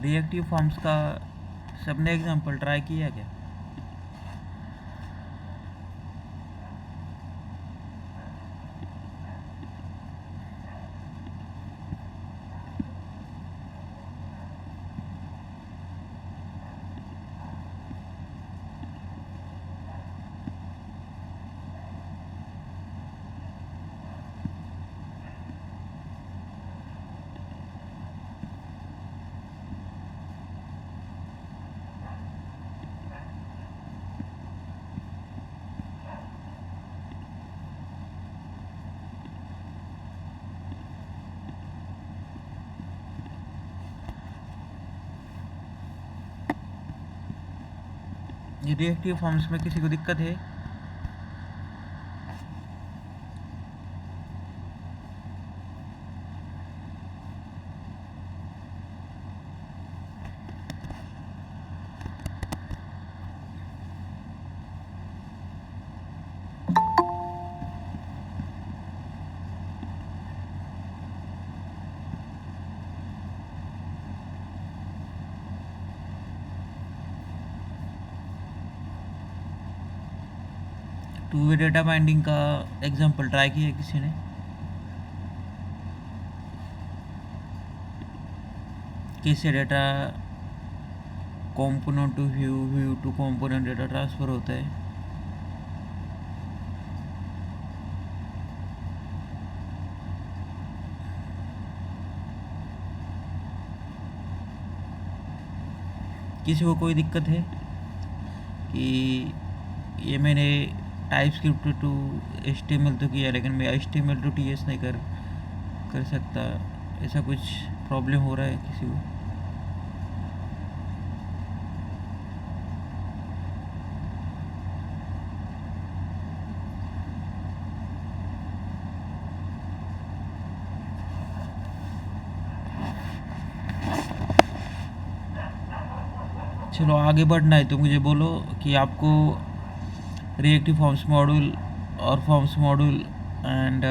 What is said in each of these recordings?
Reactive forms का सबने example try किया क्या? ये रिएक्टिव फॉर्म्स में किसी को दिक्कत है? टू वे डेटा बाइंडिंग का एग्जांपल ट्राई किया है किसी ने? कैसे data component to view, view to component data transfer होता है? किसी को कोई दिक्कत है कि ये मैंने टाइपस्क्रिप्ट टू HTML तो किया, लेकिन मैं HTML टू TS नहीं कर सकता, ऐसा कुछ प्रॉब्लम हो रहा है किसी को? चलो आगे बढ़ना है तो मुझे बोलो कि आपको रिएक्टिव फॉर्म्स मॉड्यूल और forms module and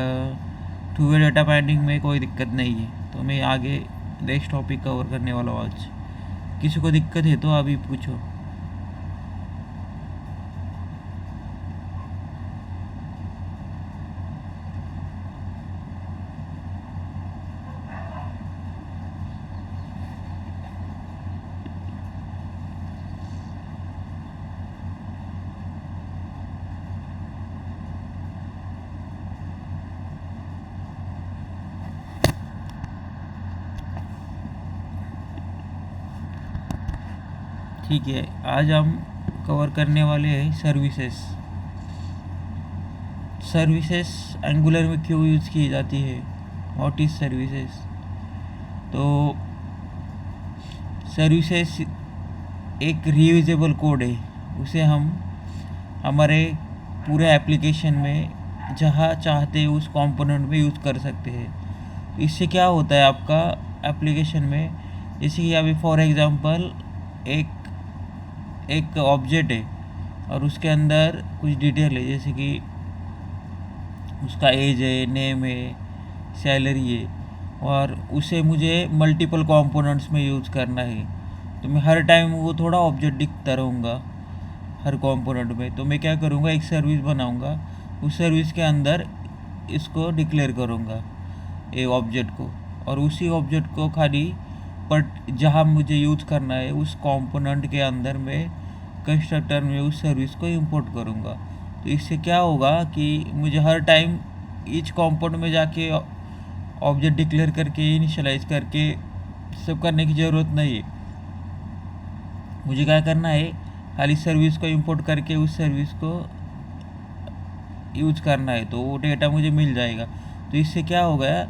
to way data binding में कोई दिक्कत नहीं है, तो मैं आगे नेक्स्ट टॉपिक कवर करने वाला हूँ आज। किसी को दिक्कत है तो अभी पूछो। ठीक है, आज हम कवर करने वाले हैं सर्विसेज। सर्विसेज एंगुलर में क्यों यूज़ की जाती है? What is services? तो सर्विसेज एक रीयूजेबल कोड है, उसे हम हमारे पूरे एप्लीकेशन में जहाँ चाहते उस कंपोनेंट में यूज़ कर सकते हैं। तो इससे क्या होता है आपका एप्लीकेशन में, जैसे कि अभी फॉर एग्जांपल एक ऑब्जेक्ट है और उसके अंदर कुछ डिटेल है, जैसे कि उसका एज है, नेम है, सैलरी है, और उसे मुझे मल्टीपल कंपोनेंट्स में यूज़ करना है। तो मैं हर टाइम वो थोड़ा ऑब्जेक्ट दिखता रहूँगा हर कंपोनेंट में। तो मैं क्या करूँगा, एक सर्विस बनाऊँगा, उस सर्विस के अंदर इसको डिक्लेयर करूँगा ये ऑब्जेक्ट को, और उसी ऑब्जेक्ट को खाली बट जहाँ मुझे यूज़ करना है उस कंपोनेंट के अंदर मैं कंस्ट्रक्टर में उस सर्विस को इंपोर्ट करूँगा। तो इससे क्या होगा कि मुझे हर टाइम ईच कंपोनेंट में जाके ऑब्जेक्ट डिक्लेयर करके इनिशियलाइज करके सब करने की ज़रूरत नहीं है। मुझे क्या करना है, खाली सर्विस को इंपोर्ट करके उस सर्विस को यूज़ करना है, तो वो डेटा मुझे मिल जाएगा। तो इससे क्या हो गया,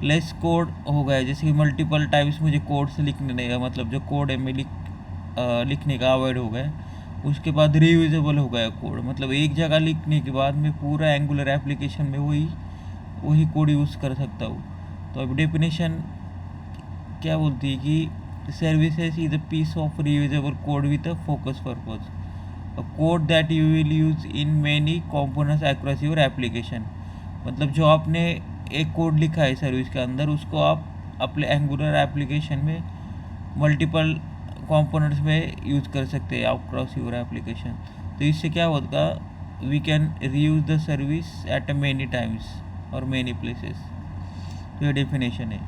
लेस कोड हो गया। जैसे कि मल्टीपल टाइम्स मुझे कोड से लिखने नहीं है, मतलब जो कोड है मैं लिखने का अवॉइड हो गया। उसके बाद रीयूजेबल हो गया कोड, मतलब एक जगह लिखने के बाद मैं पूरा एंगुलर एप्लीकेशन में वही कोड यूज़ कर सकता हूँ। तो अब डेफिनेशन क्या बोलती है कि services is a piece of reusable code with a focus purpose, a code that you will use in many components across your application. मतलब जो आपने एक कोड लिखा है सर्विस के अंदर, उसको आप अपने एंगुलर एप्लीकेशन में मल्टीपल कंपोनेंट्स में यूज़ कर सकते हैं अक्रॉस योर एप्लीकेशन। तो इससे क्या होगा, we can reuse the service at many times और मेनी प्लेसेस। तो ये डेफिनेशन है।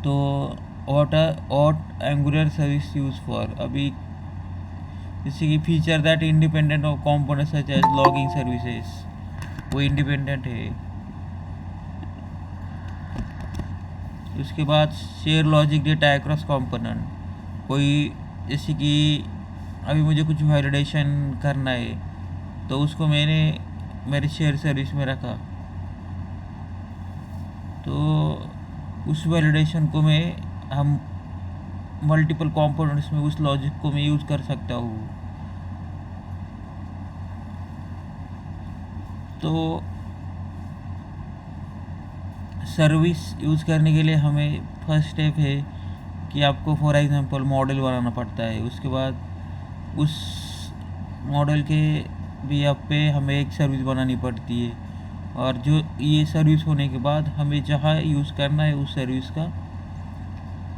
तो what Angular service use for, अभी जैसे कि feature that independent of component such as logging services, वो इंडिपेंडेंट है। उसके बाद share logic data across component, कोई जैसे कि अभी मुझे कुछ वैलिडेशन करना है तो उसको मैंने मेरे शेयर सर्विस में रखा, तो उस वैलिडेशन को हम मल्टीपल कंपोनेंट्स में उस लॉजिक को मैं यूज़ कर सकता हूँ। तो सर्विस यूज़ करने के लिए हमें फर्स्ट स्टेप है कि आपको फॉर एग्जांपल मॉडल बनाना पड़ता है। उसके बाद उस मॉडल के बेस पे हमें एक सर्विस बनानी पड़ती है, और जो ये सर्विस होने के बाद हमें जहाँ यूज़ करना है उस सर्विस का,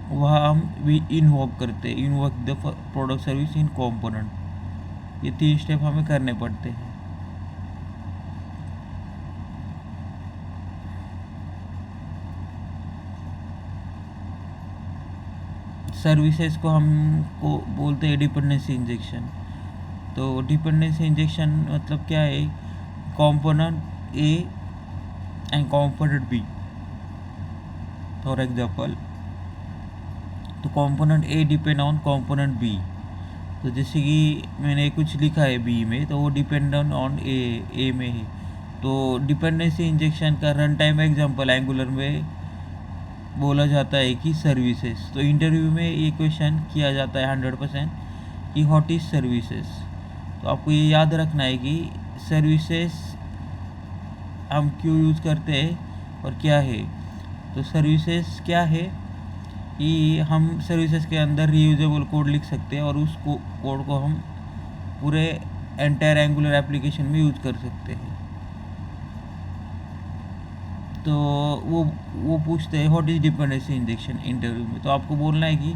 वहाँ हम भी इन्वोक करते हैं, invoke the product service in component. ये 3 स्टेप हमें करने पड़ते हैं। सर्विसेज को हमको बोलते हैं डिपेंडेंसी इंजेक्शन। तो डिपेंडेंसी इंजेक्शन मतलब क्या है, component A and component B for example, तो component A depend on component B. तो जैसे कि मैंने कुछ लिखा है बी में, तो वो डिपेंडेंट ऑन ए में है। तो डिपेंडेंसी इंजेक्शन का रन टाइम एग्जांपल एंगुलर में बोला जाता है कि सर्विसेज। तो इंटरव्यू में ये क्वेश्चन किया जाता है 100% कि व्हाट इज़ सर्विसेज। तो आपको ये याद रखना है कि सर्विसेज हम क्यों यूज़ करते हैं और क्या है। तो सर्विसेज क्या है कि हम सर्विसेज के अंदर रीयूजेबल कोड लिख सकते हैं और उस कोड को हम पूरे एंटायर एंगुलर एप्लीकेशन में यूज़ कर सकते हैं। तो वो पूछते हैं what is dependency injection interview में। तो आपको बोलना है कि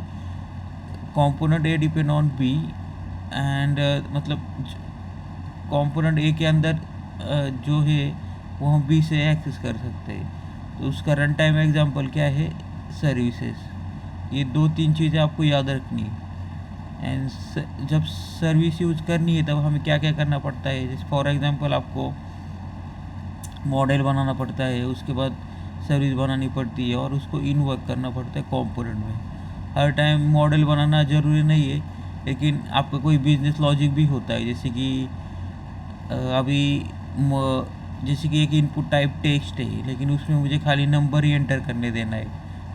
component A depend on B and मतलब कंपोनेंट ए के अंदर जो है वो हम बी से एक्सेस कर सकते हैं। तो उसका रन टाइम एग्जांपल क्या है, सर्विसेज। ये 2-3 चीज़ें आपको याद रखनी है। एंड जब सर्विस यूज़ करनी है तब हमें क्या क्या करना पड़ता है, जैसे फॉर एग्जांपल आपको मॉडल बनाना पड़ता है, उसके बाद सर्विस बनानी पड़ती है और उसको इनवर्क करना पड़ता है कंपोनेंट में। हर टाइम मॉडल बनाना ज़रूरी नहीं है, लेकिन आपका कोई बिजनेस लॉजिक भी होता है। जैसे कि अभी जैसे कि एक इनपुट टाइप टेक्स्ट है, लेकिन उसमें मुझे खाली नंबर ही एंटर करने देना है,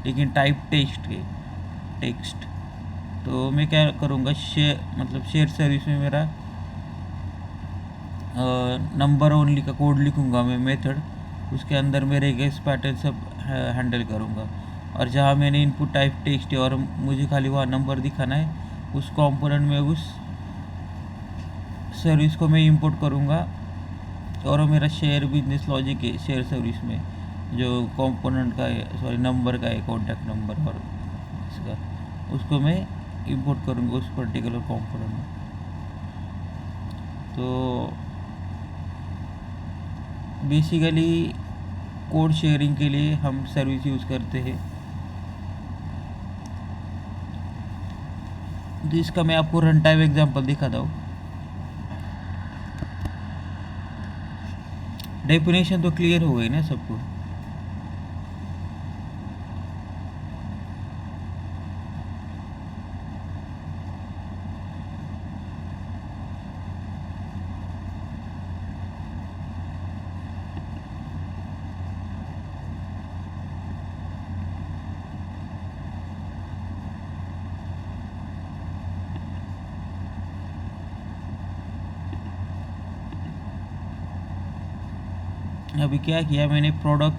लेकिन टाइप टेक्स्ट है टेक्स्ट। तो मैं क्या करूँगा, शेयर सर्विस में मेरा नंबर ओनली का कोड लिखूँगा मैं मेथड, उसके अंदर मेरे गेस पैटर्न सब हैंडल करूँगा। और जहाँ मैंने इनपुट टाइप टेक्स्ट है और मुझे खाली वहाँ नंबर दिखाना है, उस कंपोनेंट में उस सर्विस को मैं इंपोर्ट करूँगा। और मेरा शेयर बिजनेस लॉजिक है शेयर सर्विस में, जो कंपोनेंट का है, सॉरी नंबर का है, कॉन्टैक्ट नंबर और इसका, उसको मैं इंपोर्ट करूँगा उस पर्टिकुलर कंपोनेंट में। तो बेसिकली कोड शेयरिंग के लिए हम सर्विस यूज़ करते हैं। तो इसका मैं आपको रन टाइम एग्जांपल दिखाता हूँ। डेफिनेशन तो क्लियर हो गई ना सबको। अभी क्या किया मैंने, प्रोडक्ट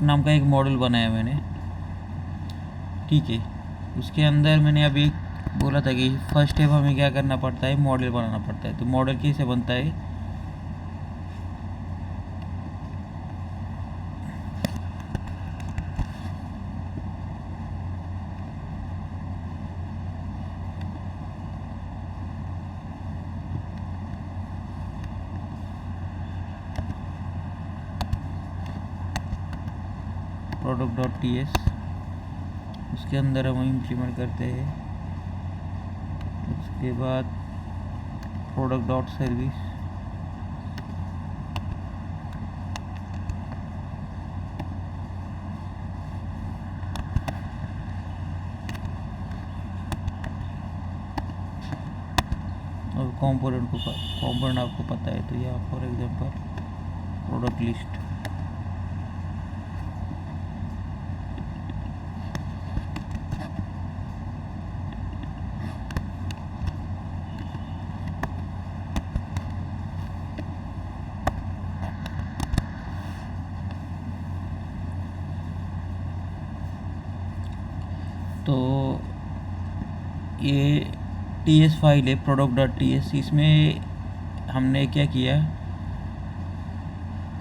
नाम का एक मॉडल बनाया मैंने, ठीक है। उसके अंदर मैंने अभी बोला था कि फर्स्ट स्टेप हमें क्या करना पड़ता है, मॉडल बनाना पड़ता है। तो मॉडल कैसे बनता है, product.ts, उसके अंदर हम इम्प्लीमेंट करते हैं। उसके बाद product.service, और कंपोनेंट आपको पता है, तो यहाँ फॉर एग्जांपल प्रोडक्ट लिस्ट। तो ये टीएस फाइल है product.ts, इसमें हमने क्या किया,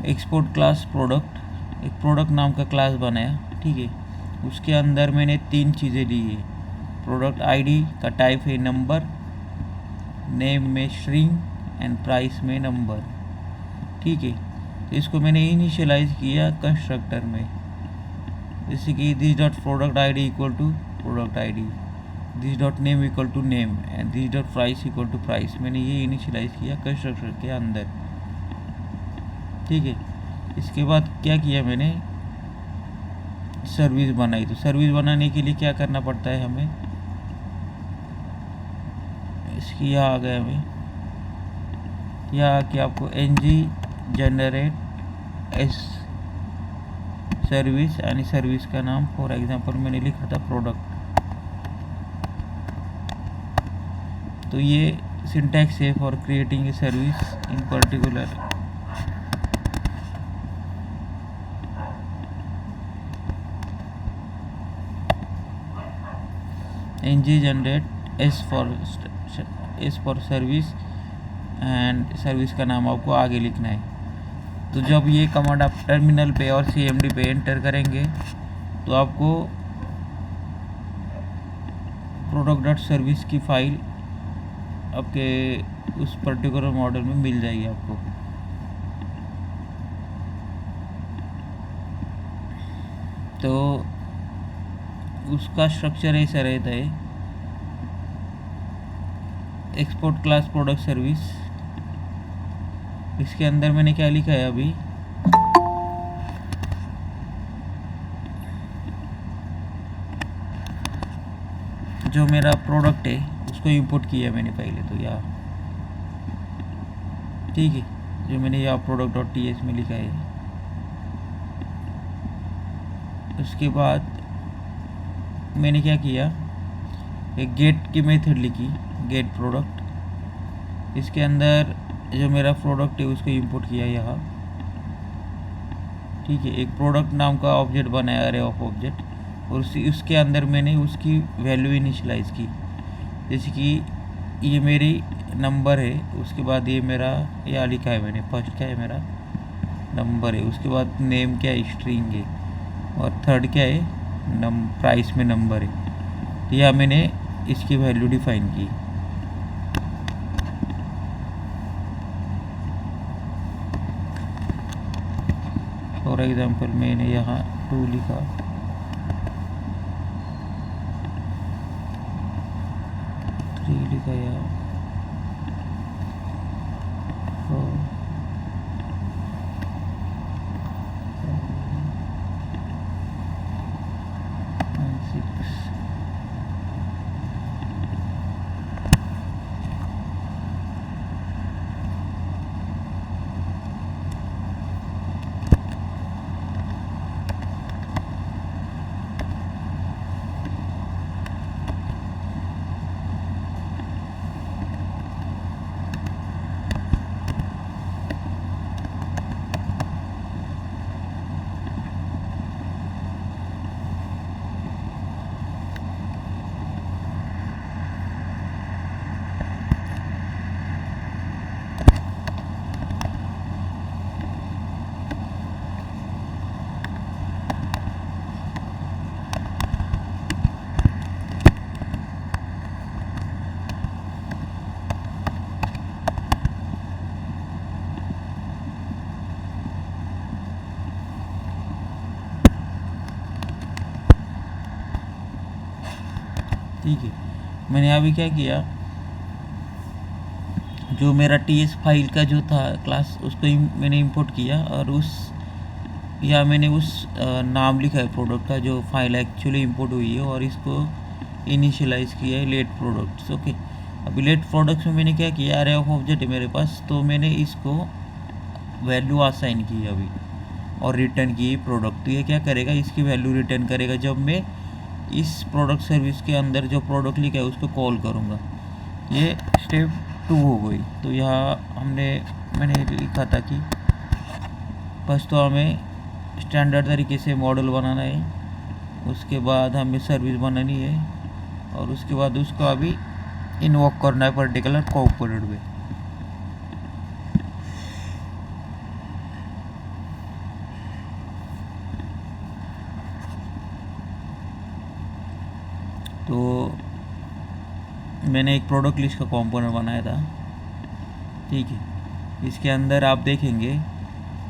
एक्सपोर्ट क्लास प्रोडक्ट, एक प्रोडक्ट नाम का क्लास बनाया, ठीक है। उसके अंदर मैंने 3 चीज़ें ली है। प्रोडक्ट आईडी का टाइप है नंबर, नेम में स्ट्रिंग एंड प्राइस में नंबर, ठीक है। तो इसको मैंने इनिशियलाइज किया कंस्ट्रक्टर में, जैसे कि this dot product ID equal to product ID, this dot name equal to name and this dot price equal to price. मैंने ये इनिशियलाइज किया कंस्ट्रक्टर के अंदर, ठीक है। इसके बाद क्या किया, मैंने सर्विस बनाई। तो सर्विस बनाने के लिए क्या करना पड़ता है हमें, इसकी यहाँ आ गया हमें, यहाँ आके आपको ng जनरेट एस सर्विस, यानी सर्विस का नाम फॉर एग्जांपल मैंने लिखा था प्रोडक्ट। तो ये सिंटैक्स है for creating a service in particular. ng generate S for service and service का नाम आपको आगे लिखना है। तो जब ये कमांड आप टर्मिनल पे और cmd पे एंटर करेंगे तो आपको product.service की फाइल आपके उस पर्टिकुलर मॉडल में मिल जाएगी आपको। तो उसका स्ट्रक्चर ऐसा रहता है, एक्सपोर्ट क्लास प्रोडक्ट सर्विस, इसके अंदर मैंने क्या लिखा है अभी, जो मेरा प्रोडक्ट है उसको इंपोर्ट किया मैंने पहले, तो यहाँ ठीक है, जो मैंने यहाँ product.ts में लिखा है। उसके बाद मैंने क्या किया, एक गेट की मेथड लिखी, गेट प्रोडक्ट। इसके अंदर जो मेरा प्रोडक्ट है उसको इंपोर्ट किया यहाँ, ठीक है। एक प्रोडक्ट नाम का ऑब्जेक्ट बनाया, अरे ऑफ ऑब्जेक्ट, और उसके अंदर मैंने उसकी वैल्यू इनिशियलाइज की, जैसे कि ये मेरी नंबर है, उसके बाद ये मेरा यहाँ लिखा है मैंने, फर्स्ट क्या है मेरा नंबर है, उसके बाद नेम क्या है, स्ट्रिंग है, और थर्ड क्या है, प्राइस में नंबर है। तो यह मैंने इसकी वैल्यू डिफाइन की। फॉर एग्जांपल मैंने यहाँ 2 लिखा, लिखा यहाँ 4 and 6। ठीक है। मैंने अभी क्या किया, जो मेरा टीएस फाइल का जो था क्लास, उसको मैंने इंपोर्ट किया, और मैंने उस नाम लिखा है प्रोडक्ट का जो फाइल एक्चुअली इंपोर्ट हुई है, और इसको इनिशियलाइज़ किया है लेट प्रोडक्ट्स। ओके, अभी लेट प्रोडक्ट्स में मैंने क्या किया, अरे ऑफ ऑब्जेक्ट है मेरे पास, तो मैंने इसको वैल्यू असाइन की अभी और रिटर्न की प्रोडक्ट। तो ये क्या करेगा, इसकी वैल्यू रिटर्न करेगा जब मैं इस प्रोडक्ट सर्विस के अंदर जो प्रोडक्ट लिखा है उसको कॉल करूँगा। ये स्टेप 2 हो गई। तो यहाँ मैंने लिखा था कि फर्स्ट तो हमें स्टैंडर्ड तरीके से मॉडल बनाना है, उसके बाद हमें सर्विस बनानी है, और उसके बाद उसको अभी इन्वोक करना है पर्टिकुलर कंपोनेंट में। तो मैंने एक प्रोडक्ट लिस्ट का कंपोनेंट बनाया था, ठीक है। इसके अंदर आप देखेंगे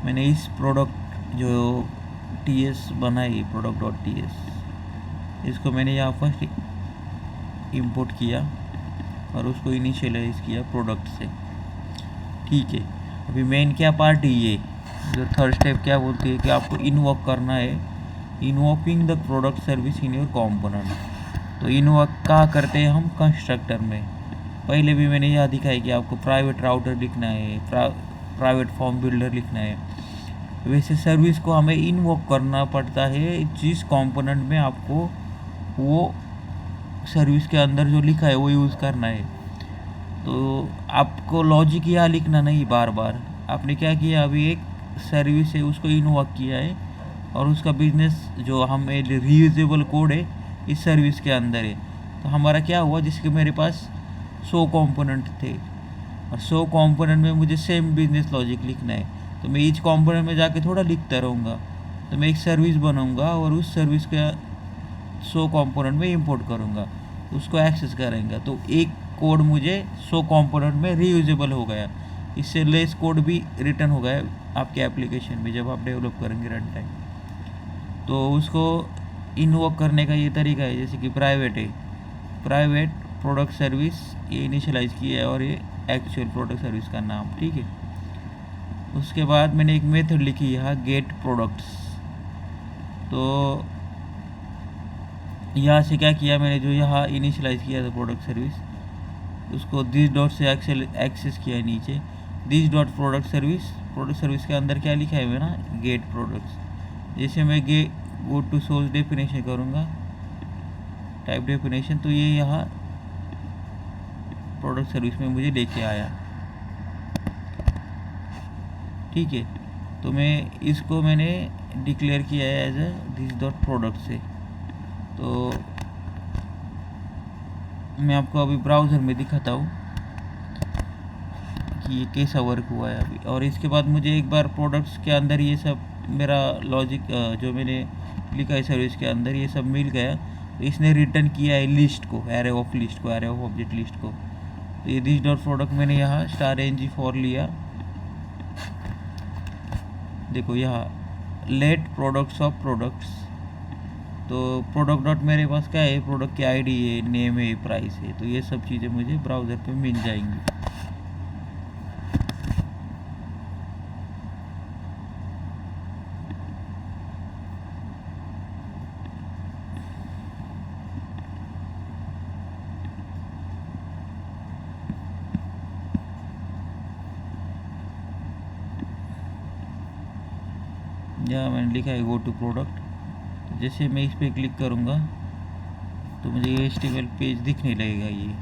मैंने इस प्रोडक्ट जो टीएस बनाई, प्रोडक्ट डॉट टीएस, इसको मैंने यहाँ फर्स्ट इंपोर्ट किया और उसको इनिशियलाइज किया प्रोडक्ट से, ठीक है। अभी मेन क्या पार्ट है, ये जो थर्ड स्टेप क्या बोलती है कि आपको इन्वोक करना है, invoking the product service in your component. तो इन्वोक कहाँ करते हैं हम, कंस्ट्रक्टर में। पहले भी मैंने यह दिखाया कि आपको प्राइवेट राउटर लिखना है, प्राइवेट फॉर्म बिल्डर लिखना है। वैसे सर्विस को हमें इन्वोक करना पड़ता है जिस कंपोनेंट में आपको वो सर्विस के अंदर जो लिखा है वो यूज़ करना है। तो आपको लॉजिक यहाँ लिखना नहीं बार बार। आपने क्या किया, अभी एक सर्विस है उसको इन्वोक किया है, और उसका बिजनेस जो हमें रीयूजेबल कोड है इस सर्विस के अंदर है। तो हमारा क्या हुआ, जिसके मेरे पास 100 कंपोनेंट थे, और 100 कंपोनेंट में मुझे सेम बिजनेस लॉजिक लिखना है। तो मैं ईच कंपोनेंट में जाके थोड़ा लिखता रहूँगा। तो मैं एक सर्विस बनाऊँगा और उस सर्विस के 100 कंपोनेंट में इंपोर्ट करूँगा, उसको एक्सेस करेंगे। तो एक कोड मुझे 100 कंपोनेंट में रीयूजेबल हो गया। इससे लेस कोड भी रिटर्न हो गया आपके एप्लीकेशन में जब आप डेवलप करेंगे रन टाइम। तो उसको इन्वोक करने का ये तरीका है, जैसे कि प्राइवेट है, प्राइवेट प्रोडक्ट सर्विस ये इनिशियलाइज किया है, और ये एक्चुअल प्रोडक्ट सर्विस का नाम, ठीक है। उसके बाद मैंने एक मेथड लिखी यहाँ, गेट प्रोडक्ट्स। तो यहाँ से क्या किया मैंने, जो यहाँ इनिशियलाइज किया था प्रोडक्ट सर्विस, उसको दिस डॉट से एक्सेस किया है नीचे, दिस डॉट प्रोडक्ट सर्विस के अंदर क्या लिखा है मेरा, गेट प्रोडक्ट्स। जैसे मैं गो टू सोर्स डेफिनेशन करूँगा, टाइप डेफिनेशन, तो ये यहाँ प्रोडक्ट सर्विस में मुझे लेके आया, ठीक है। तो मैंने डिक्लेयर किया है as a this dot product से। तो मैं आपको अभी ब्राउज़र में दिखाता हूँ कि ये कैसा वर्क हुआ है अभी। और इसके बाद मुझे एक बार प्रोडक्ट्स के अंदर ये सब मेरा लॉजिक जो मैंने लिखा है सर्विस के अंदर ये सब मिल गया। तो इसने रिटर्न किया है लिस्ट को, एरे ऑफ लिस्ट को, एरे ऑफ ऑब्जेक्ट लिस्ट को। तो ये दिस डॉट प्रोडक्ट मैंने यहाँ *ng4 लिया, देखो यहाँ लेट प्रोडक्ट्स ऑफ प्रोडक्ट्स। तो प्रोडक्ट डॉट मेरे पास क्या है, प्रोडक्ट की आईडी है, नेम है, प्राइस है। तो ये सब चीज़ें मुझे ब्राउज़र पे मिल जाएंगी। यहाँ मैंने लिखा है गो टू प्रोडक्ट। तो जैसे मैं इस पर क्लिक करूँगा तो मुझे ये HTML पेज दिखने लगेगा ये।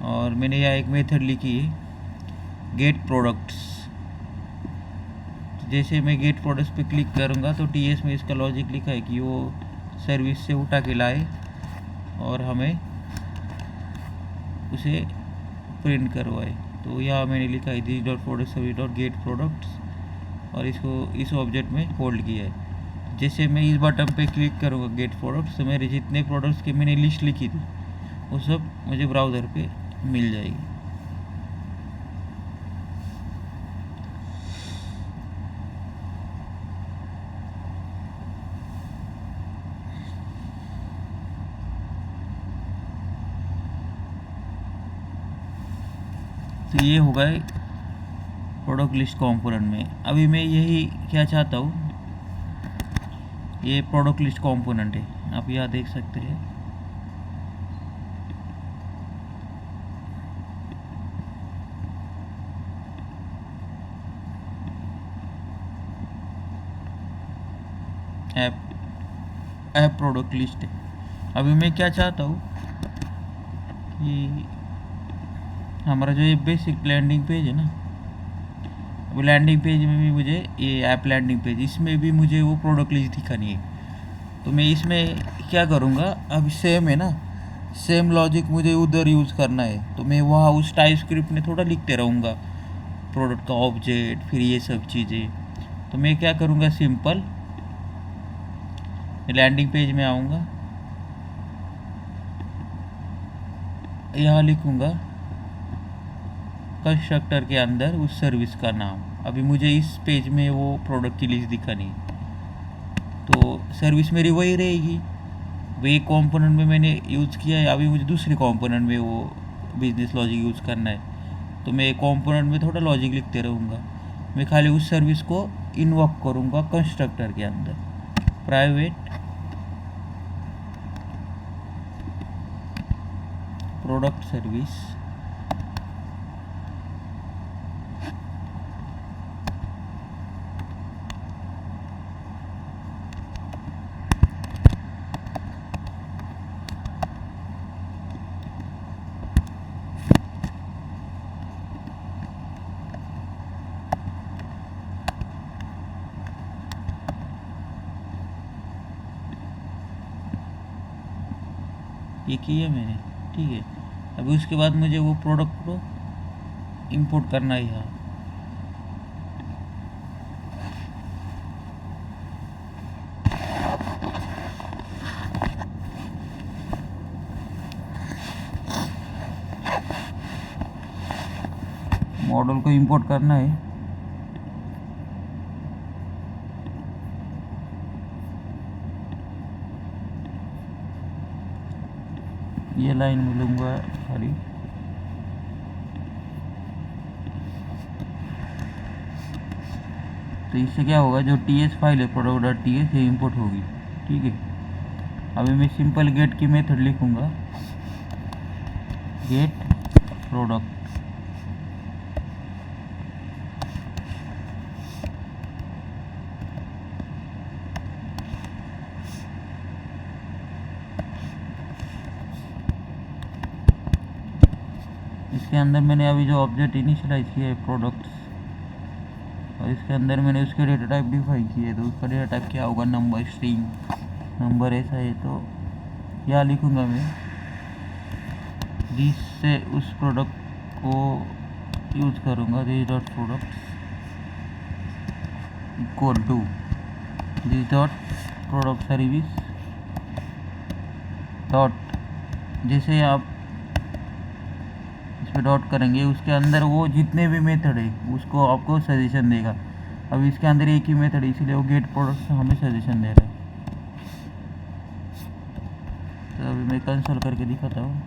और मैंने यहाँ एक मेथड लिखी है गेट प्रोडक्ट्स। तो जैसे मैं गेट प्रोडक्ट्स पे क्लिक करूँगा तो TS में इसका लॉजिक लिखा है कि वो सर्विस से उठा के लाए और हमें उसे प्रिंट करवाए। तो यहाँ मैंने लिखा है this dot product service dot gate products, और इसको इस ऑब्जेक्ट में होल्ड किया है। जैसे मैं इस बटन पे क्लिक करूँगा गेट प्रोडक्ट्स, तो मेरे जितने प्रोडक्ट्स की मैंने लिस्ट लिखी थी वो सब मुझे ब्राउज़र पे मिल जाएगी। तो ये होगा प्रोडक्ट लिस्ट कंपोनेंट में। अभी मैं यही क्या चाहता हूँ, ये प्रोडक्ट लिस्ट कंपोनेंट है, आप यहाँ देख सकते हैं। ऐप प्रोडक्ट लिस्ट है। अभी मैं क्या चाहता हूँ कि हमारा जो ये बेसिक लैंडिंग पेज है ना, वो लैंडिंग पेज में भी मुझे ये ऐप लैंडिंग पेज, इसमें भी मुझे वो प्रोडक्ट लिस्ट दिखानी है। तो मैं इसमें क्या करूँगा, अभी सेम है ना, सेम लॉजिक मुझे उधर यूज़ करना है। तो मैं वहाँ उस टाइप स्क्रिप्ट में थोड़ा लिखते रहूँगा प्रोडक्ट का ऑब्जेक्ट, फिर ये सब चीज़ें। तो मैं क्या करूँगा, सिंपल लैंडिंग पेज में आऊँगा, यहाँ लिखूँगा कंस्ट्रक्टर के अंदर उस सर्विस का नाम। अभी मुझे इस पेज में वो प्रोडक्ट की लिस्ट दिखानी है, तो सर्विस मेरी वही रहेगी। वही कंपोनेंट में मैंने यूज़ किया है, अभी मुझे दूसरे कंपोनेंट में वो बिजनेस लॉजिक यूज़ करना है। तो मैं कंपोनेंट में थोड़ा लॉजिक लिखते रहूँगा। मैं खाली उस सर्विस को इन्वोक करूँगा कंस्ट्रक्टर के अंदर, प्राइवेट प्रोडक्ट सर्विस, ये किया मैंने, ठीक है। अभी उसके बाद मुझे वो प्रोडक्ट को इंपोर्ट करना है यहाँ। मॉडल को इंपोर्ट करना है, ये लाइन मिलूँगा खाली। तो इससे क्या होगा, जो ts फाइल है product.ts ये इंपोर्ट होगी, ठीक है। अभी मैं सिंपल गेट की मेथड लिखूँगा, गेट प्रोडक्ट, इसके अंदर मैंने अभी जो ऑब्जेक्ट इनिशियलाइज किया है प्रोडक्ट्स, और इसके अंदर मैंने उसके डेटा टाइप डिफाइन किए। तो उसका डेटा टाइप क्या होगा, नंबर, स्ट्रिंग, नंबर ऐसा है। तो यहाँ लिखूँगा मैं, जिससे उस प्रोडक्ट को यूज़ करूँगा, this dot products equal to this dot product service dot, जैसे आप इस पर डॉट करेंगे उसके अंदर वो जितने भी मेथड है उसको आपको सजेशन देगा। अब इसके अंदर एक ही मेथड है, इसलिए वो गेट प्रोडक्ट हमें सजेशन दे रहा है। तो अभी मैं कंसोल करके दिखाता हूँ।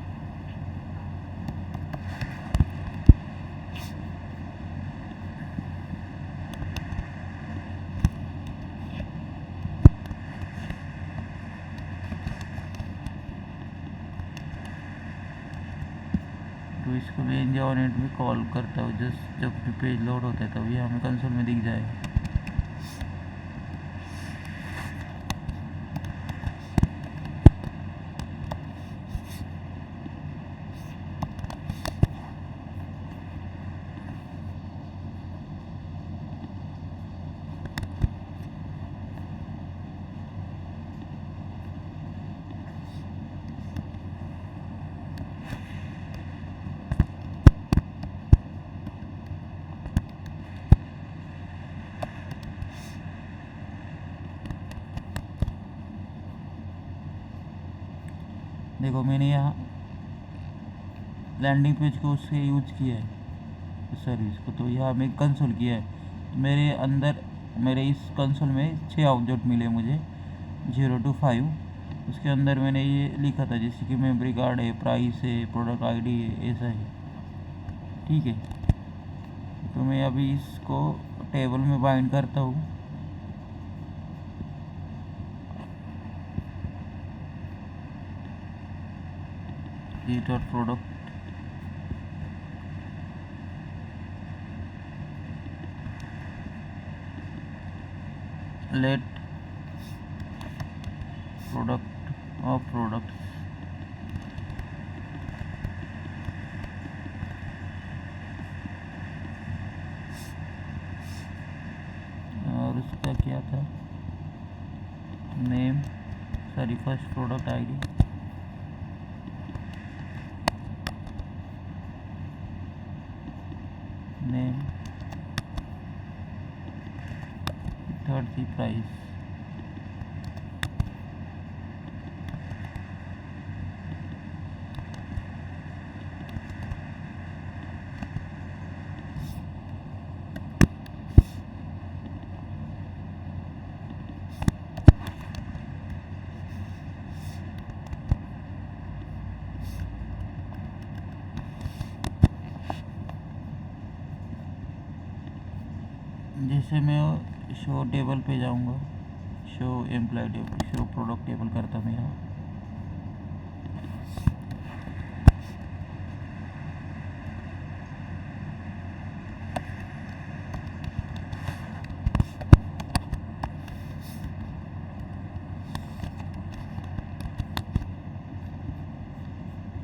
तो इसको मैं जावानेट में कॉल करता हूँ, जस्ट जब भी पेज लोड होता है तब ये हमें कंसोल में दिख जाएगा। देखो मैंने यहाँ लैंडिंग पेज को उससे यूज किया है सर्विस को, तो यहाँ मैं कंसोल किया है। तो मेरे अंदर मेरे इस कंसोल में 6 ऑब्जेक्ट मिले मुझे 0 to 5। उसके अंदर मैंने ये लिखा था जैसे कि मेमोरी कार्ड है, प्राइस है, प्रोडक्ट आईडी है, ऐसा है, ठीक है। तो मैं अभी इसको टेबल में बाइंड करता हूँ। हीट और product, let product of product, और उसका क्या था, name, sorry first product ID, name, third थी प्राइस। जैसे मैं शो टेबल पे जाऊंगा, show employ table, show product table करता मैं यहाँ।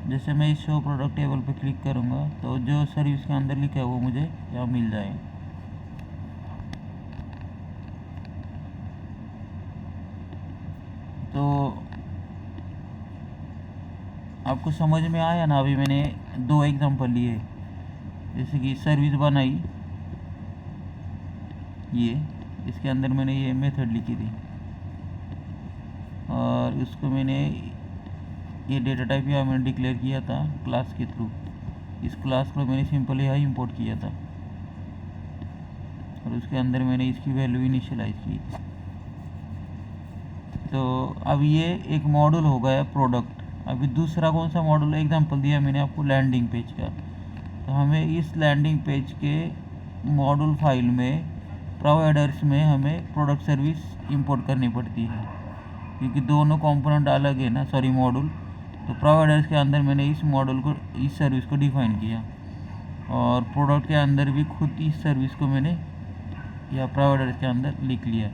जैसे मैं इस शो प्रोडक्ट टेबल पे क्लिक करूँगा तो जो सर्विस के अंदर लिखा है वो मुझे यहाँ मिल जाए। तो आपको समझ में आया ना? अभी मैंने 2 एग्जांपल लिए, जैसे कि सर्विस बनाई, ये इसके अंदर मैंने ये मेथड लिखी थी, और उसको मैंने ये डेटा टाइप यहाँ मैंने डिक्लेयर किया था क्लास के थ्रू। इस क्लास को मैंने सिंपल यहाँ इंपोर्ट किया था, और उसके अंदर मैंने इसकी वैल्यू इनिशियलाइज की। तो अब ये एक मॉड्यूल हो गया प्रोडक्ट। अभी दूसरा कौन सा मॉड्यूल, एग्जांपल दिया मैंने आपको लैंडिंग पेज का। तो हमें इस लैंडिंग पेज के मॉड्यूल फाइल में प्रोवाइडर्स में हमें प्रोडक्ट सर्विस इंपोर्ट करनी पड़ती है, क्योंकि दोनों कंपोनेंट अलग है ना, सॉरी मॉड्यूल। तो प्रोवाइडर्स के अंदर मैंने इस मॉड्यूल को, इस सर्विस को डिफाइन किया, और प्रोडक्ट के अंदर भी खुद इस सर्विस को मैंने या प्रोवाइडर्स के अंदर लिख लिया।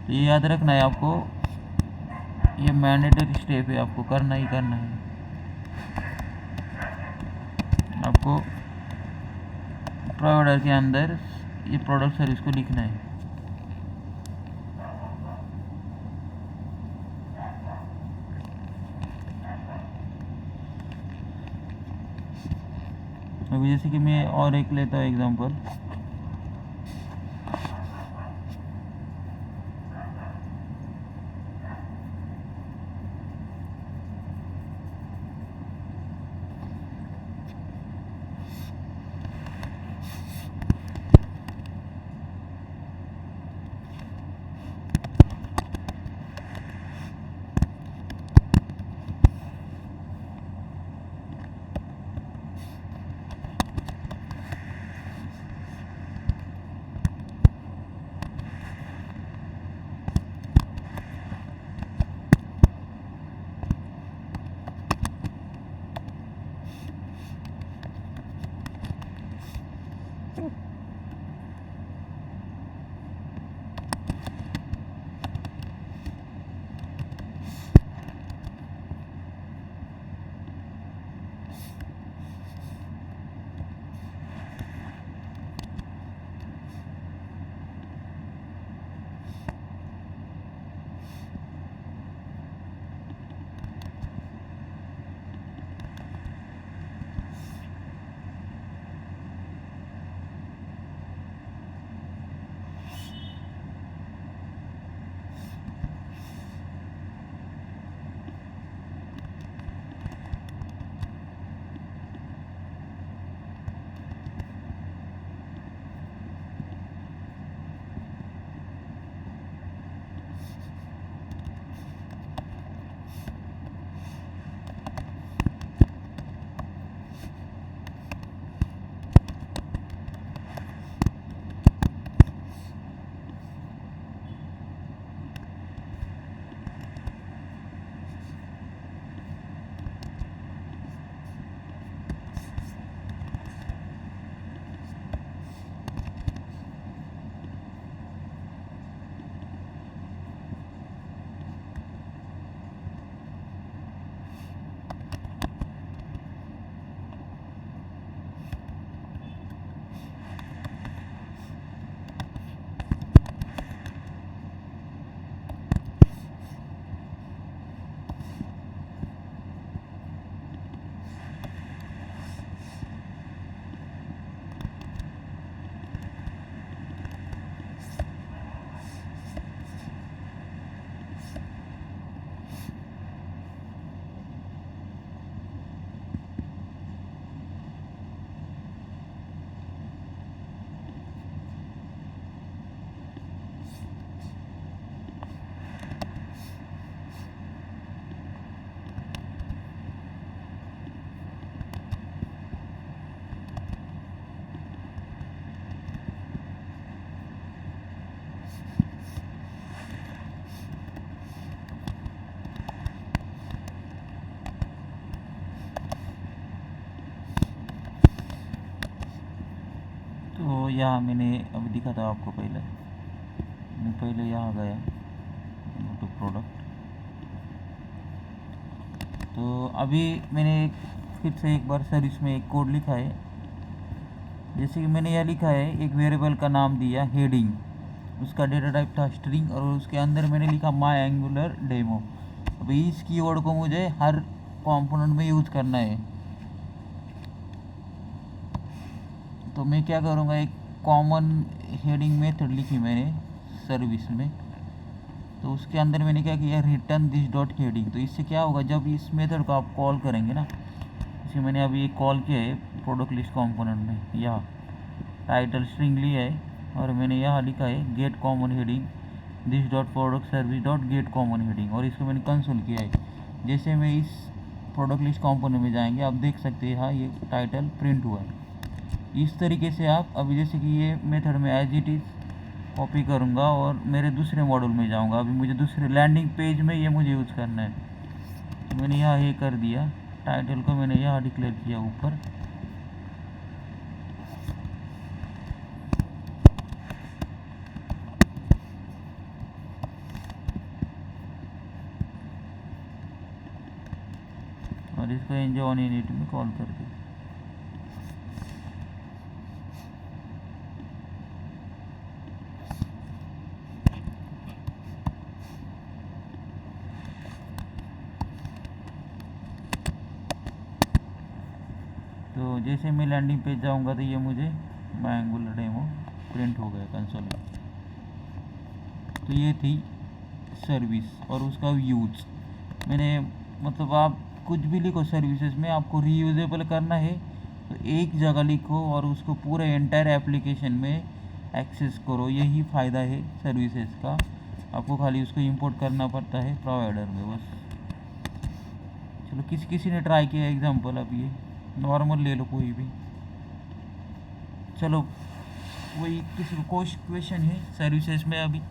तो ये याद रखना है आपको, ये मैंडेटरी स्टेप है, आपको करना ही करना है। आपको प्रोवाइडर के अंदर ये प्रोडक्ट सर्विस को लिखना है। अभी जैसे कि मैं और एक लेता हूँ एग्जांपल। यहाँ मैंने अभी दिखा था आपको पहले, मैं पहले यहाँ गया टू प्रोडक्ट। तो अभी मैंने फिर से एक बार सर्विस में एक कोड लिखा है। जैसे कि मैंने यह लिखा है, एक वेरिएबल का नाम दिया हेडिंग, उसका डेटा टाइप था स्ट्रिंग, और उसके अंदर मैंने लिखा माई एंगुलर डेमो। अभी इस कीवर्ड को मुझे हर कंपोनेंट में यूज़ करना है। तो मैं क्या करूँगा, एक कॉमन हेडिंग मेथड लिखी मैंने सर्विस में। तो उसके अंदर मैंने क्या किया, रिटर्न दिस डॉट हेडिंग। तो इससे क्या होगा, जब इस मेथड को आप कॉल करेंगे ना, जैसे मैंने अभी एक कॉल किया है प्रोडक्ट लिस्ट कंपोनेंट में, यहाँ टाइटल स्ट्रिंग लिया है और मैंने यहाँ लिखा है get common heading this dot product service dot get common heading, और इसको मैंने कंसोल किया है। जैसे मैं इस प्रोडक्ट लिस्ट कंपोनेंट में जाएंगे, आप देख सकते हैं यहाँ ये टाइटल प्रिंट हुआ है। इस तरीके से आप अभी जैसे कि ये मेथड में एज इट इज़ कॉपी करूँगा और मेरे दूसरे मॉड्यूल में जाऊँगा। अभी मुझे दूसरे लैंडिंग पेज में ये मुझे यूज़ करना है। तो मैंने यहाँ ये कर दिया, टाइटल को मैंने यहाँ डिक्लेयर किया ऊपर। और इसको एंजॉय ऑन यूनिट में कॉल कर दिया। तो जैसे मैं लैंडिंग पेज जाऊंगा तो ये मुझे माई एंगुलर डेमो प्रिंट हो गया कंसोल में। तो ये थी सर्विस और उसका यूज। मैंने मतलब आप कुछ भी लिखो सर्विसेज में, आपको रीयूजेबल करना है तो एक जगह लिखो और उसको पूरे एंटायर एप्लीकेशन में एक्सेस करो। यही फ़ायदा है सर्विसेज का। आपको खाली उसको इंपोर्ट करना पड़ता है प्रोवाइडर में बस। चलो किसी ने ट्राई किया एग्जांपल, अब ये नॉर्मल ले लो कोई भी। चलो वही किसी को क्वेश्चन है सर्विसेज में अभी।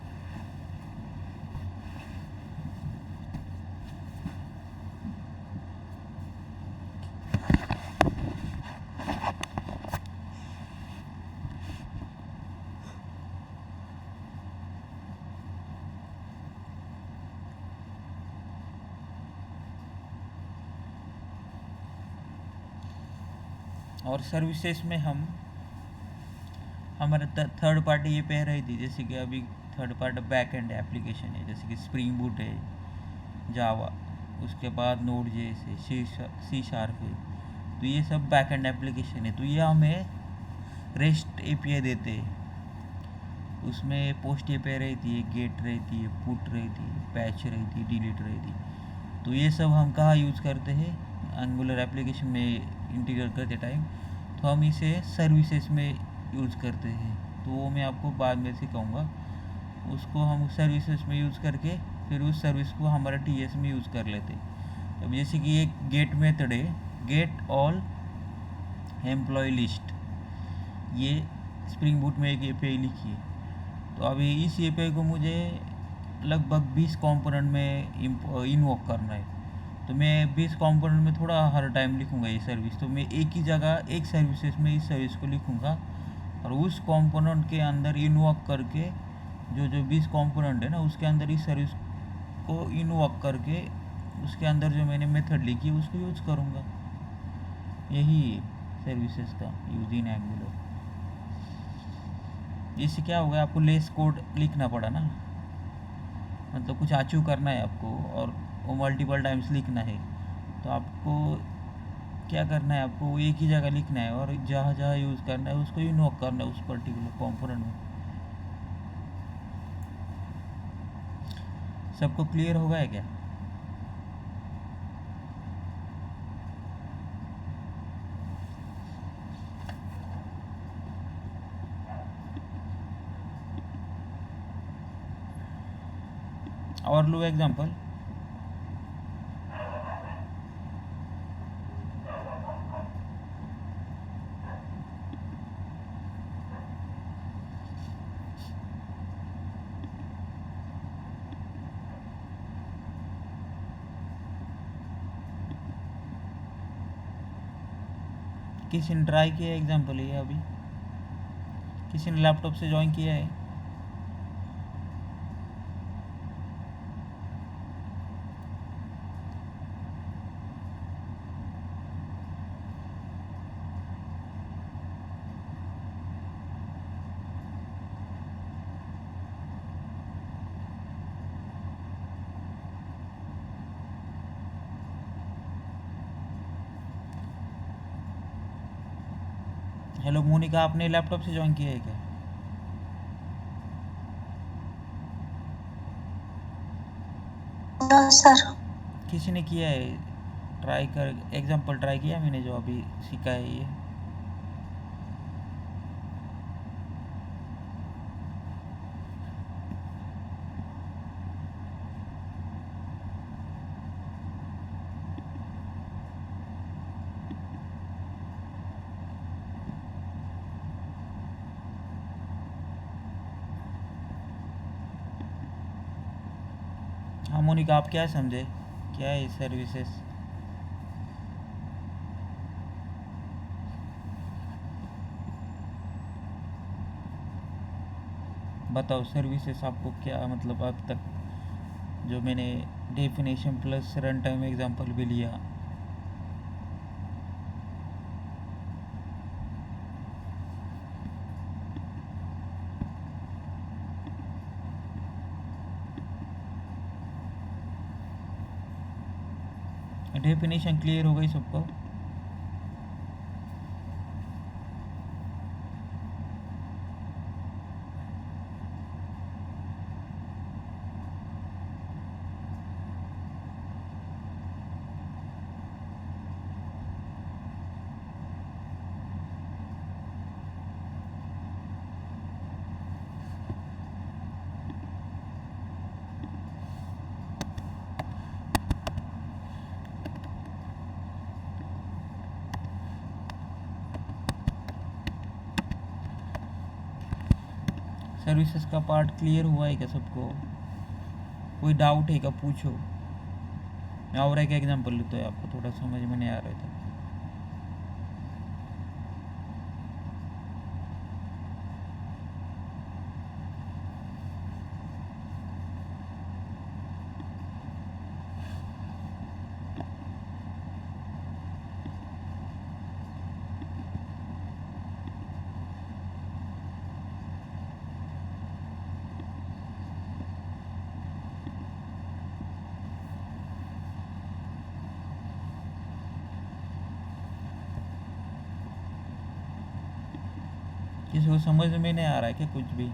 और सर्विसेज में हम हमारे थर्ड पार्टी ये पे रही थी, जैसे कि अभी third party back and application है, जैसे कि स्प्रिंग बूट है, जावा, उसके बाद नोड जेएस है, सी शार्प है। तो ये सब बैक एंड एप्लीकेशन है। तो ये हमें रेस्ट एपीआई देते हैं। उसमें पोस्ट एपीआई रहती है, गेट रहती है, पुट रहती है, पैच रहती है, डिलीट रहती है। तो ये सब हम कहाँ यूज़ करते हैं, एंगुलर एप्लीकेशन में इंटीग्रेट करते टाइम। तो हम इसे सर्विसेज में यूज़ करते हैं। तो वो मैं आपको बाद में सिखाऊंगा। उसको हम सर्विसेज में यूज़ करके फिर उस सर्विस को हमारा टीएस में यूज़ कर लेते हैं। अब जैसे कि एक गेट मेथड है, गेट ऑल एम्प्लॉय लिस्ट, ये स्प्रिंग बूट में एक एपीआई लिखी है। तो अभी इस एपीआई को मुझे लगभग 20 कंपोनेंट में इन्वोक करना है। तो मैं 20 कंपोनेंट में थोड़ा हर टाइम लिखूंगा ये सर्विस। तो मैं एक ही जगह एक सर्विसेज में इस सर्विस को लिखूंगा और उस कंपोनेंट के अंदर इन्वोक करके जो 20 कंपोनेंट है ना, उसके अंदर इस सर्विस को इन्वोक करके उसके अंदर जो मैंने मेथड लिखी उसको यूज़ करूँगा। यही सर्विसेज का यूज इन एंगुलर। इससे क्या होगा, आपको लेस कोड लिखना पड़ा ना, मतलब कुछ अचीव करना है आपको और वो मल्टीपल टाइम्स लिखना है। तो आपको क्या करना है, आपको एक ही जगह लिखना है और जहाँ जहाँ यूज़ करना है उसको इन्वोक करना है उस पर्टिकुलर कंपोनेंट में। सबको क्लियर होगा है क्या? और लो एग्जांपल, किसी ने ट्राई किया एग्जांपल ये अभी? किसी ने लैपटॉप से ज्वाइन किया है? हेलो मोनिका, आपने लैपटॉप से ज्वाइन किया है क्या? No sir. किसी ने किया है? ट्राई कर, एग्जाम्पल ट्राई किया मैंने जो अभी सीखा है ये। हाँ मोनिका, आप क्या समझे, क्या है सर्विसेज? बताओ सर्विसेज आपको क्या मतलब अब तक, जो मैंने definition plus run time example भी लिया। डेफिनेशन क्लियर हो गई सबको? सर्विसेज का पार्ट क्लियर हुआ है क्या सबको? कोई डाउट है क्या, पूछो। मैं और एक एग्जांपल लेता हूँ, आपको थोड़ा समझ में नहीं आ रहा था। किसी को समझ में नहीं आ रहा है क्या कुछ भी?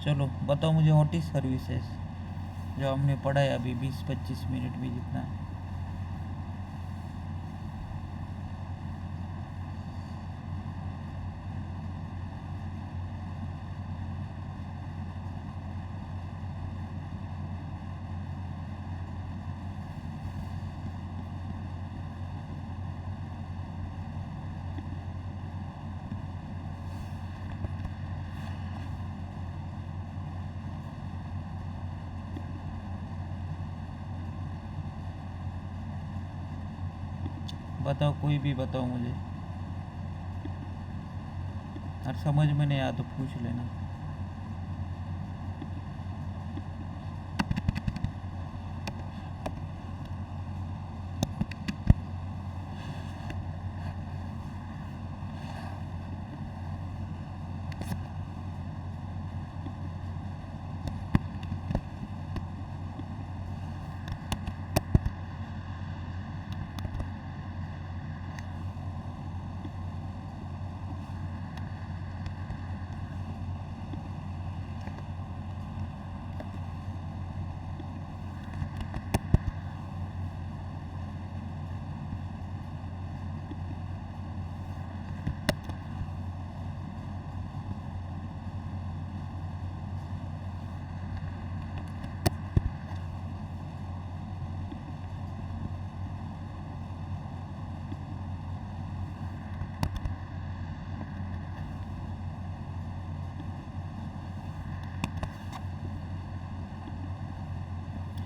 चलो बताओ मुझे, व्हाट इज सर्विसेज, जो हमने पढ़ा है अभी 20-25 मिनट भी जितना। बताओ, कोई भी बताओ मुझे, और समझ में नहीं आया तो पूछ लेना।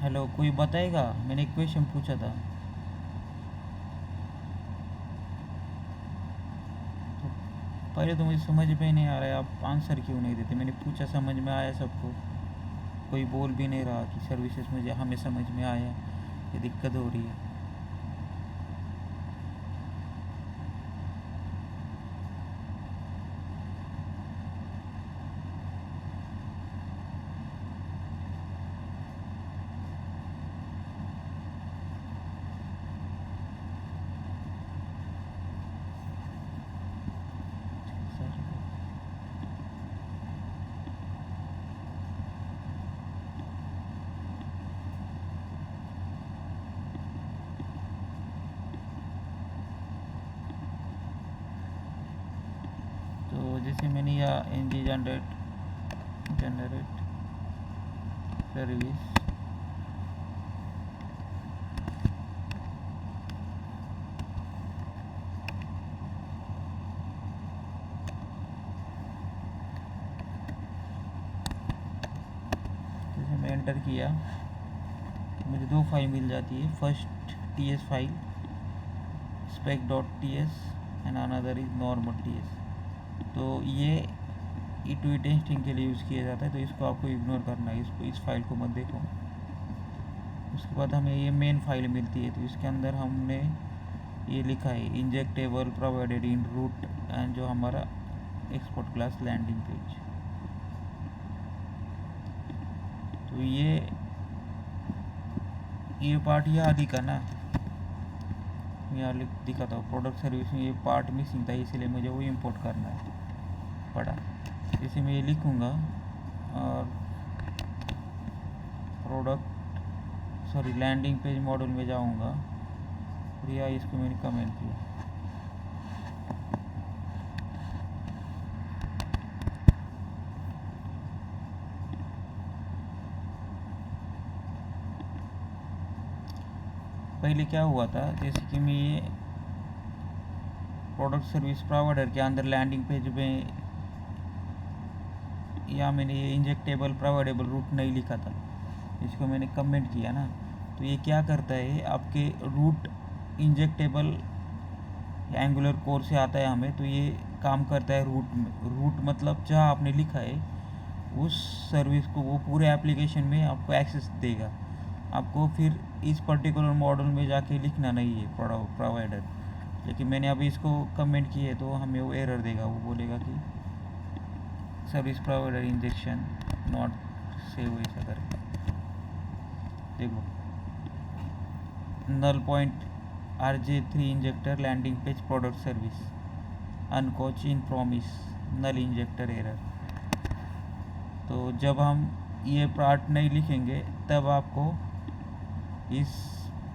हेलो, कोई बताएगा? मैंने एक क्वेश्चन पूछा था। तो पहले तो मुझे समझ में नहीं आ रहा है, आप आंसर क्यों नहीं देते? मैंने पूछा, समझ में आया सबको? कोई बोल भी नहीं रहा कि सर्विसेज मुझे हमें समझ में आया, ये दिक्कत हो रही है। सर, तो जैसे मैंने यह एन जी जनरेट सर्विस, जैसे मैं एंटर किया तो मुझे दो फाइल मिल जाती है। First T S file spec dot T S and another is normal T S. तो ये ई टू ई टेस्टिंग के लिए यूज़ किया जाता है, तो इसको आपको इग्नोर करना है, इसको, इस फाइल को मत देखो। उसके बाद हमें ये मेन फाइल मिलती है, तो इसके अंदर हमने ये लिखा है injectable provided in root and जो हमारा एक्सपोर्ट क्लास लैंडिंग पेज। तो ये पार्ट यहाँ लिखा ना, यहाँ दिखा था प्रोडक्ट सर्विस में, ये पार्ट मिसिंग था, इसलिए मुझे वो इंपोर्ट करना है पड़ा। जैसे मैं ये लिखूँगा और लैंडिंग पेज मॉडल में जाऊँगा और यहाँ इसको मैंने कमेंट किया। पहले क्या हुआ था, जैसे कि मैं ये प्रोडक्ट सर्विस प्रोवाइडर के अंदर लैंडिंग पेज में या मैंने ये इंजेक्टेबल प्रोवाइडेबल रूट नहीं लिखा था, इसको मैंने कमेंट किया ना। तो ये क्या करता है, आपके रूट इंजेक्टेबल एंगुलर कोर से आता है हमें, तो ये काम करता है रूट मतलब जहाँ आपने लिखा है उस सर्विस को वो पूरे एप्लीकेशन में आपको एक्सेस देगा। आपको फिर इस पर्टिकुलर मॉडल में जाके लिखना नहीं है प्रोवाइडर। लेकिन मैंने अभी इसको कमेंट किए तो हमें वो एरर देगा, वो बोलेगा कि service provider injection not save, ऐसा करके देखो, null point RJ3 injector landing page product service अनकोच in promise null injector error. तो जब हम ये पार्ट नहीं लिखेंगे तब आपको इस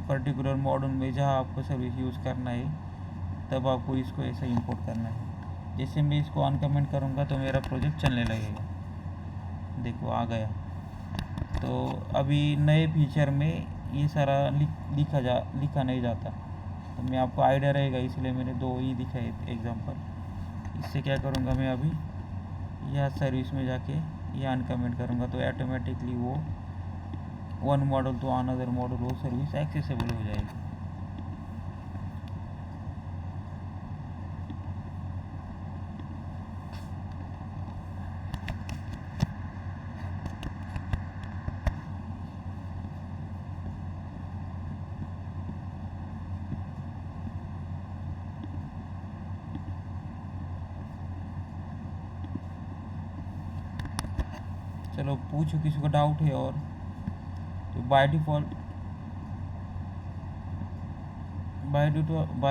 पर्टिकुलर मॉडल में जहाँ आपको सर्विस यूज़ करना है तब आपको इसको ऐसा इंपोर्ट करना है। जैसे मैं इसको अनकमेंट करूँगा तो मेरा प्रोजेक्ट चलने लगेगा, देखो आ गया। तो अभी नए फीचर में ये सारा लिखा नहीं जाता, तो मैं आपको आइडिया रहेगा इसलिए मैंने दो ही दिखाए एग्जांपल। इससे क्या करूँगा, मैं अभी यह सर्विस में जाके ये अनकमेंट करूँगा तो ऑटोमेटिकली वो one model to another model वो सर्विस एक्सेसिबल हो जाएगी। चलो पूछो, किसी को डाउट है और? तो बाय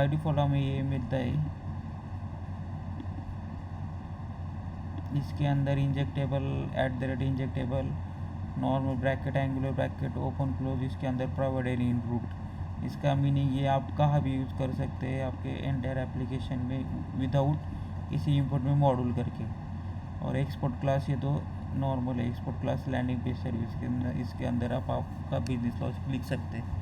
डिफ़ॉल्ट हमें ये मिलता है, इसके अंदर injectable injectable normal bracket angular bracket open close, इसके अंदर प्रोवाइडेड इन रूट। इसका मीनिंग ये आप कहाँ भी यूज़ कर सकते हैं आपके एंटायर एप्लीकेशन में विदाउट किसी इंपोर्ट में मॉड्यूल करके। और एक्सपोर्ट क्लास ये तो नॉर्मल है, export class landing page service के अंदर, इसके अंदर आप आपका बिजनेस लॉजिक लिख सकते हैं।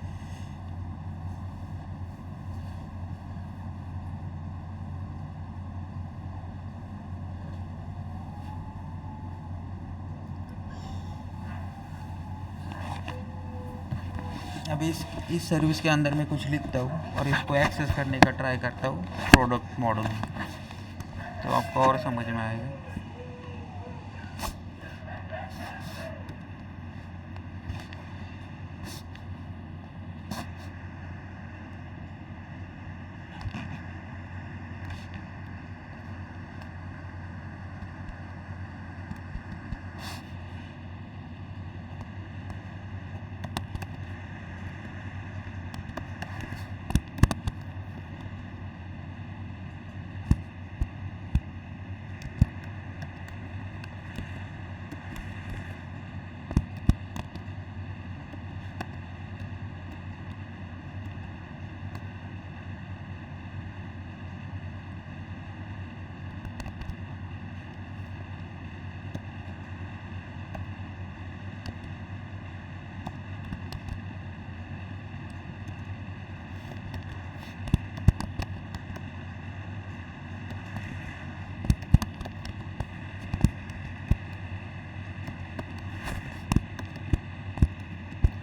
अभी इस सर्विस के अंदर मैं कुछ लिखता हूँ और इसको एक्सेस करने का ट्राई करता हूँ प्रोडक्ट मॉडल, तो आपको और समझ में आएगा।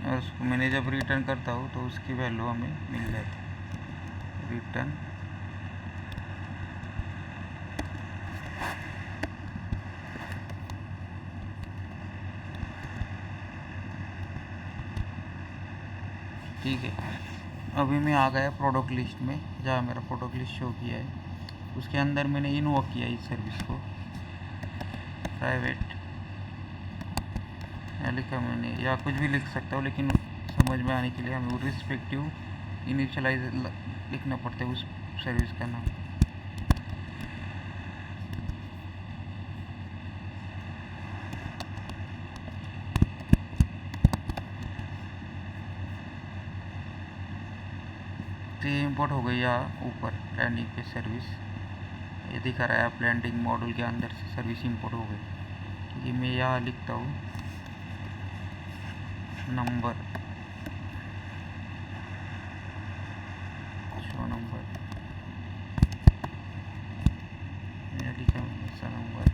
और उसको मैंने जब रिटर्न करता हूँ तो उसकी वैल्यू हमें मिल जाती है। रिटर्न ठीक है। अभी मैं आ गया प्रोडक्ट लिस्ट में, जहाँ मेरा प्रोडक्ट लिस्ट शो किया है उसके अंदर मैंने इन्वोक किया इस सर्विस को, प्राइवेट या लिखा मैंने, या कुछ भी लिख सकता हूँ, लेकिन समझ में आने के लिए हमें रिस्पेक्टिव इनिशियलाइज लिखना पड़ता है उस सर्विस का नाम। तो ये इम्पोर्ट हो गई यहाँ ऊपर लैंडिंग पे सर्विस, ये दिखा रहा है आप लैंडिंग मॉड्यूल के अंदर से सर्विस इंपोर्ट हो गई। क्योंकि मैं यहाँ लिखता हूँ नंबर, शो नंबर, मैं लिखा ऐसा नंबर,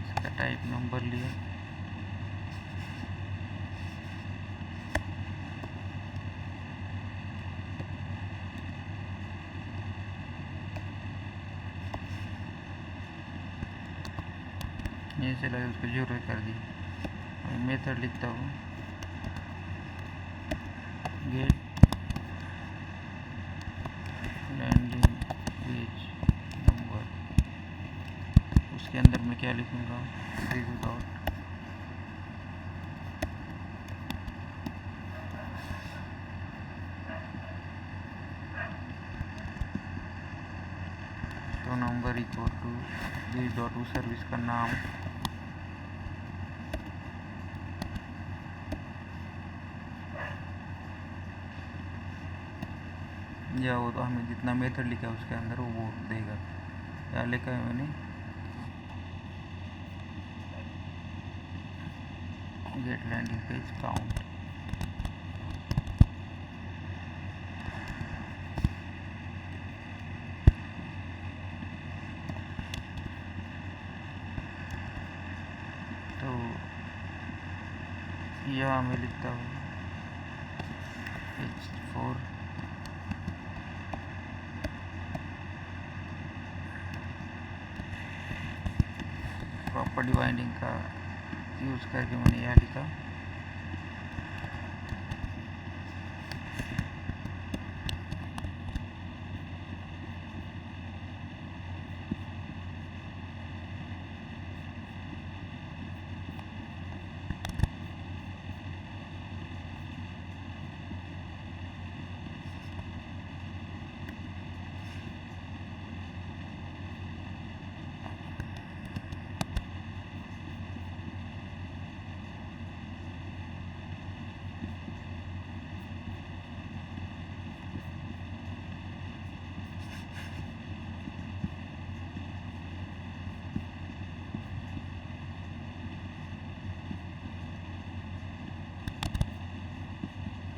इसका टाइप नंबर लिया, ये चला उसको 0 कर दी। मेथड लिखता हूँ गेट लैंडिंग पेज नंबर, उसके अंदर मैं क्या लिखूँगा, दिस डॉट तो number equal to this dot उस सर्विस का नाम, या वो तो हमें जितना मेथड लिखा है उसके अंदर वो देगा। क्या लिखा है मैंने, गेट लैंडिंग पेज काउंट, तो यहाँ मैं लिखता हूँ पेज 4 प्रॉपर्टी बाइंडिंग का यूज़ करके मैंने यह लिखा।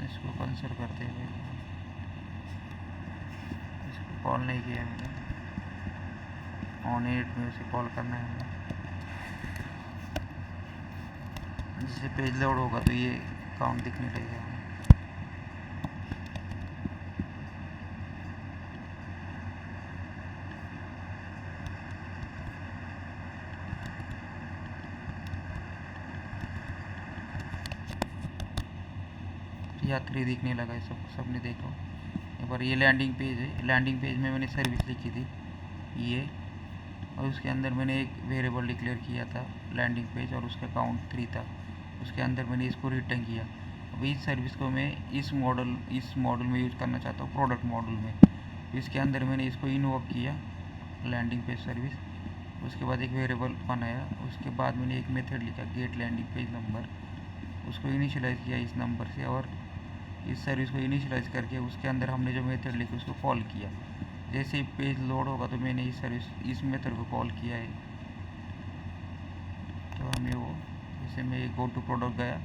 इसको कैंसिल करते हुए, इसको कॉल नहीं किया मैंने, ऑन एट में उसे कॉल करना है हमें। जिससे पेज लोड होगा तो ये काउंट दिखने लगेगा। यात्री दिखने लगा है, सबने देखा। एक बार ये लैंडिंग पेज है, लैंडिंग पेज में मैंने सर्विस लिखी थी ये, और उसके अंदर मैंने एक वेरिएबल डिक्लेयर किया था लैंडिंग पेज, और उसका काउंट 3 था। उसके अंदर मैंने इसको रिटर्न किया। अब इस सर्विस को मैं इस मॉडल में यूज़ करना चाहता हूँ, प्रोडक्ट मॉडल में। इसके अंदर मैंने इसको इन्वोक किया लैंडिंग पेज सर्विस। उसके बाद एक वेरिएबल बनाया, उसके बाद मैंने एक मेथड लिखा गेट लैंडिंग पेज नंबर, उसको इनिशियलाइज़ किया इस नंबर से, और इस सर्विस को इनिशियलाइज़ करके उसके अंदर हमने जो मेथड लिखी उसको कॉल किया। जैसे ही पेज लोड होगा तो मैंने इस मेथड को कॉल किया है, तो हमें वो, जैसे मैं गो टू प्रोडक्ट गया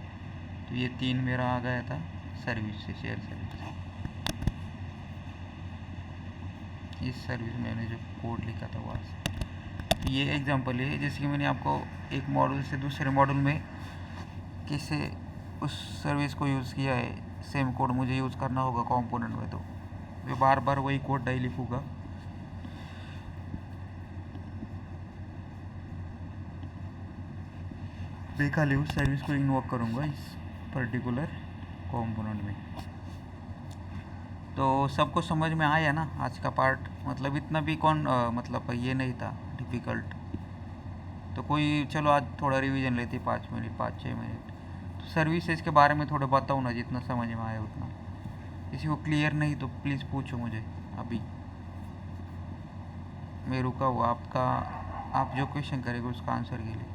तो ये 3 मेरा आ गया था सर्विस से, शेयर सर्विस से। इस सर्विस में मैंने जो कोड लिखा था वहाँ से। तो ये एग्जांपल है, जैसे कि मैंने आपको एक मॉडल से दूसरे मॉडल में कैसे उस सर्विस को यूज़ किया है, सेम कोड मुझे यूज़ करना होगा कंपोनेंट में, तो मैं बार बार वही कोड नहीं लिखूँगा। मैं खाली उस सर्विस को इन्वोक करूँगा इस पर्टिकुलर कंपोनेंट में। तो सबको समझ में आया ना आज का पार्ट? मतलब इतना भी मतलब ये नहीं था डिफ़िकल्ट। तो कोई, चलो आज थोड़ा रिवीजन लेते 5-6 मिनट। तो सर्विसेज के बारे में थोड़ा बताओ ना, जितना समझ में आया उतना। किसी को क्लियर नहीं तो प्लीज़ पूछो मुझे अभी, मैं रुका हुआ आप जो क्वेश्चन करेगा उसका आंसर के लिए।